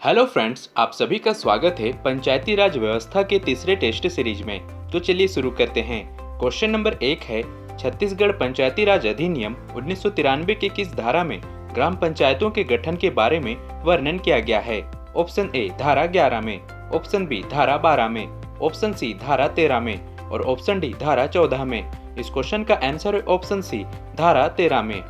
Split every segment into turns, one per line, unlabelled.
Hello friends, आप सभी का स्वागत है पंचायती राज व्यवस्था के तीसरे टेस्ट सीरीज में। तो चलिए शुरू करते हैं। क्वेश्चन नंबर 1 है, छत्तीसगढ़ पंचायती राज अधिनियम 1993 के किस धारा में ग्राम पंचायतों के गठन के बारे में वर्णन किया गया है? ऑप्शन ए धारा 11 में, ऑप्शन बी धारा 12 में, ऑप्शन सी धारा 13 में और ऑप्शन डी धारा 14 में। इस क्वेश्चन का आंसर है ऑप्शन सी धारा 13 में।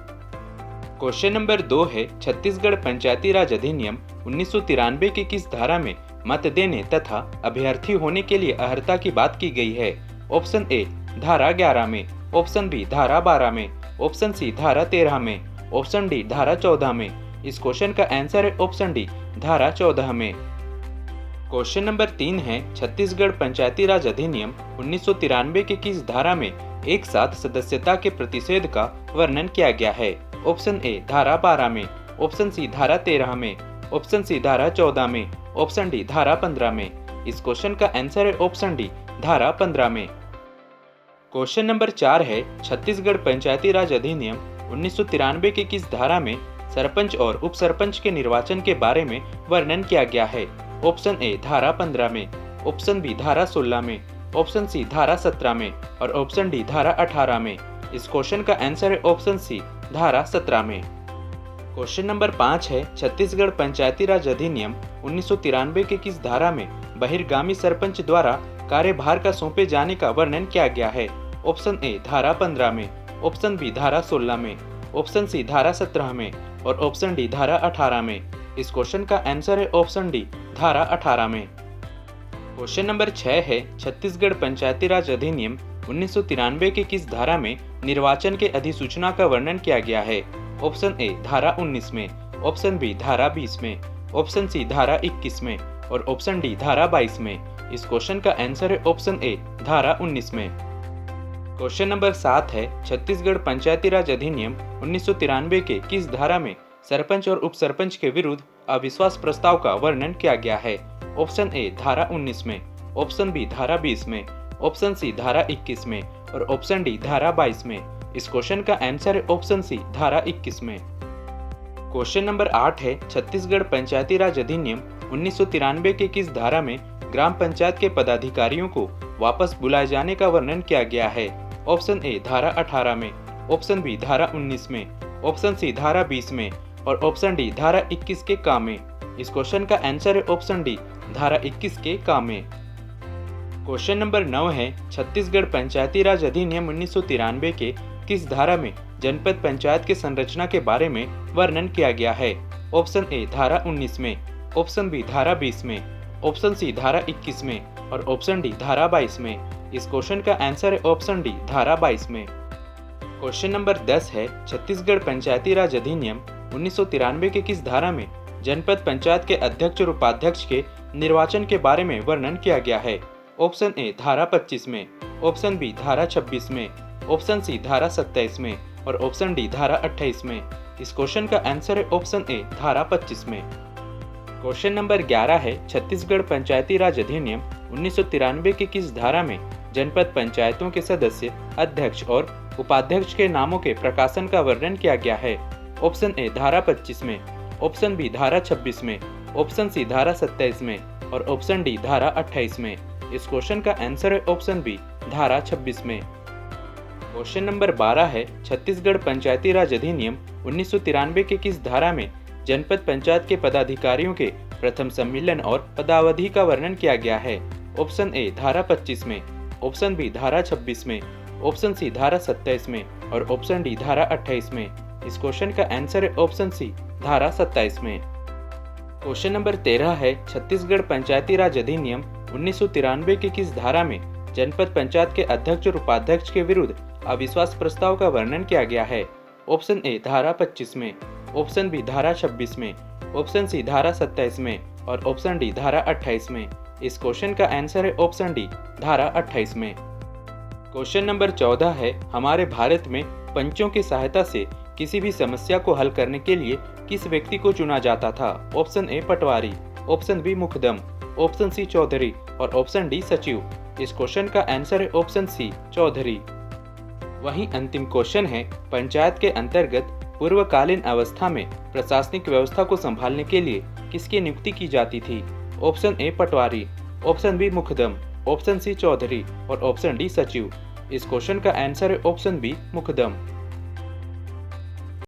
क्वेश्चन नंबर 2 है, छत्तीसगढ़ पंचायती राज अधिनियम 1993 की किस धारा में मत देने तथा अभ्यर्थी होने के लिए अर्हता की बात की गई है? ऑप्शन ए धारा 11 में, ऑप्शन बी धारा 12 में, ऑप्शन सी धारा 13 में, ऑप्शन डी धारा 14 में। इस क्वेश्चन का आंसर है ऑप्शन डी धारा 14 में। क्वेश्चन नंबर 3 है, छत्तीसगढ़ पंचायती राज अधिनियम 1993 की किस धारा में एक साथ सदस्यता के प्रतिषेध का वर्णन किया गया है? ऑप्शन ए धारा 12 में, ऑप्शन सी धारा 13 में, ऑप्शन सी धारा 14 में, ऑप्शन डी धारा 15 में। इस क्वेश्चन का आंसर है ऑप्शन डी धारा 15 में। क्वेश्चन नंबर 4 है, छत्तीसगढ़ पंचायती राज अधिनियम 1993 की किस धारा में सरपंच और उप सरपंच के निर्वाचन के बारे में वर्णन किया गया है? ऑप्शन ए धारा 15 में, ऑप्शन बी धारा 16 में, ऑप्शन सी धारा 17 में और ऑप्शन डी धारा 18 में। इस क्वेश्चन का आंसर है ऑप्शन सी धारा 17 में। क्वेश्चन नंबर 5 है, छत्तीसगढ़ पंचायती राज अधिनियम 1993 के किस धारा में बहिर्गामी सरपंच द्वारा कार्यभार का सौंपे जाने का वर्णन किया गया है? ऑप्शन ए धारा 15 में, ऑप्शन बी धारा 16 में, ऑप्शन सी धारा 17 में और ऑप्शन डी धारा 18 में। इस क्वेश्चन का आंसर है ऑप्शन डी धारा 18 में। क्वेश्चन नंबर 6 है, छत्तीसगढ़ पंचायती राज अधिनियम 1993 की किस धारा में निर्वाचन के अधिसूचना का वर्णन किया गया है? ऑप्शन ए धारा 19 में, ऑप्शन बी धारा 20 में, ऑप्शन सी धारा 21 में और ऑप्शन डी धारा 22 में। इस क्वेश्चन का आंसर है ऑप्शन ए धारा 19 में। क्वेश्चन नंबर 7 है, छत्तीसगढ़ पंचायती राज अधिनियम 1993 के किस धारा में सरपंच और उप सरपंच के विरुद्ध अविश्वास प्रस्ताव का वर्णन किया गया है? ऑप्शन ए धारा 19 में, ऑप्शन बी धारा 20 में, ऑप्शन सी धारा 21 में और ऑप्शन डी धारा 22 में। इस क्वेश्चन का आंसर है ऑप्शन सी धारा 21 में। क्वेश्चन नंबर 8 है, छत्तीसगढ़ पंचायती राज अधिनियम 1993 के किस धारा में ग्राम पंचायत के पदाधिकारियों को वापस बुलाए जाने का वर्णन किया गया है? ऑप्शन ए धारा 18 में, ऑप्शन बी धारा 19 में, ऑप्शन सी धारा 20 में और ऑप्शन डी धारा 21 के काम में। इस क्वेश्चन का आंसर है ऑप्शन डी धारा 21 के काम में। क्वेश्चन नंबर 9 है, छत्तीसगढ़ पंचायती राज अधिनियम 1993 के किस धारा में जनपद पंचायत के संरचना के बारे में वर्णन किया गया है? ऑप्शन ए धारा 19 में, ऑप्शन बी धारा 20 में, ऑप्शन सी धारा 21 में और ऑप्शन डी धारा 22 में। इस क्वेश्चन का आंसर है ऑप्शन डी धारा 22 में। क्वेश्चन नंबर 10 है, छत्तीसगढ़ पंचायती राज अधिनियम 1993 के किस धारा में जनपद पंचायत के अध्यक्ष और उपाध्यक्ष के निर्वाचन के बारे में वर्णन किया गया है? ऑप्शन ए धारा 25 में, ऑप्शन बी धारा 26 में, ऑप्शन सी धारा 27 में और ऑप्शन डी धारा 28 में। इस क्वेश्चन का आंसर है ऑप्शन ए धारा 25 में। क्वेश्चन नंबर 11 है, छत्तीसगढ़ पंचायती राज अधिनियम 1993 की किस धारा में जनपद पंचायतों के सदस्य, अध्यक्ष और उपाध्यक्ष के नामों के प्रकाशन का वर्णन किया गया है? ऑप्शन ए धारा 25 में, ऑप्शन बी धारा 26 में, ऑप्शन सी धारा 27 में और ऑप्शन डी धारा 28 में। इस क्वेश्चन का आंसर है ऑप्शन बी धारा 26 में। क्वेश्चन नंबर 12 है, छत्तीसगढ़ पंचायती राज अधिनियम 1993 के किस धारा में जनपद पंचायत के पदाधिकारियों के प्रथम सम्मेलन और पदावधि का वर्णन किया गया है? ऑप्शन ए धारा 25 में, ऑप्शन बी धारा 26 में, ऑप्शन सी धारा 27 में और ऑप्शन डी धारा 28 में। इस क्वेश्चन का आंसर है ऑप्शन सी धारा 27 में। क्वेश्चन नंबर 13 है, छत्तीसगढ़ पंचायती राज अधिनियम 1993 की किस धारा में जनपद पंचायत के अध्यक्ष और उपाध्यक्ष के विरुद्ध अविश्वास प्रस्ताव का वर्णन किया गया है? ऑप्शन ए धारा 25 में, ऑप्शन बी धारा 26 में, ऑप्शन सी धारा 27 में और ऑप्शन डी धारा 28 में। इस क्वेश्चन का आंसर है ऑप्शन डी धारा 28 में। क्वेश्चन नंबर 14 है, हमारे भारत में पंचों की सहायता से किसी भी समस्या को हल करने के लिए किस व्यक्ति को चुना जाता था? Option A patwari, option B muqaddam, option C Chaudhary और ऑप्शन डी सचिव। इस क्वेश्चन का आंसर है ऑप्शन सी चौधरी। वहीं अंतिम क्वेश्चन है, पंचायत के अंतर्गत पूर्वकालीन अवस्था में प्रशासनिक व्यवस्था को संभालने के लिए किसकी नियुक्ति की जाती थी? Option A patwari, option B muqaddam, option C Chaudhary और ऑप्शन डी सचिव। इस क्वेश्चन का आंसर है ऑप्शन बी मुखदम।